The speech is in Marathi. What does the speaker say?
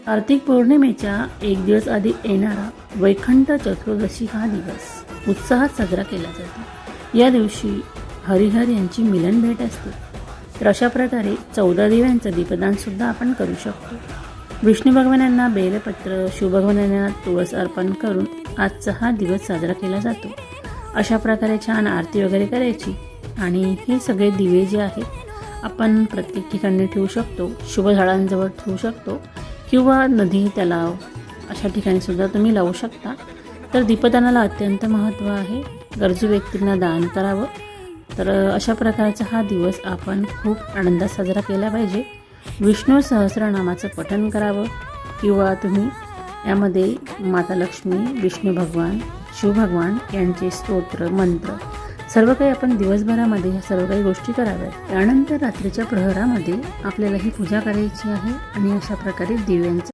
कार्तिक पौर्णिमेच्या एक दिवस आधी येणारा वैकुंठ चतुर्दशी हा दिवस उत्साहात साजरा केला जातो। या दिवशी हरिहर यांची मिलन भेट असते। तर अशा प्रकारे 14 दिव्यांचं दीपदान सुद्धा आपण करू शकतो। विष्णू भगवानांना बेलपत्र, शिवभगवानांना तुळस अर्पण करून आजचा हा दिवस साजरा केला जातो। अशा प्रकारे छान आरती वगैरे करायची आणि हे सगळे दिवे जे आहेत आपण प्रत्येक ठिकाणी ठेवू शकतो। शुभ झाडांजवळ ठेवू शकतो किंवा नदी, तलाव अशा ठिकाणी सुद्धा तुम्ही लावू शकता। तर दीपदानाला अत्यंत महत्त्व आहे। गरजू व्यक्तींना दान करावं। तर अशा प्रकारचा हा दिवस आपण खूप आनंदात साजरा केला पाहिजे। विष्णू सहस्रनामाचं पठण करावं किंवा तुम्ही यामध्ये माता लक्ष्मी, विष्णू भगवान, शिव भगवान यांचे स्तोत्र, मंत्र सर्व काही आपण दिवसभरामध्ये ह्या सर्व काही गोष्टी कराव्यात। त्यानंतर रात्रीच्या प्रहरामध्ये आपल्याला ही पूजा करायची आहे आणि अशा प्रकारे दिव्यांचं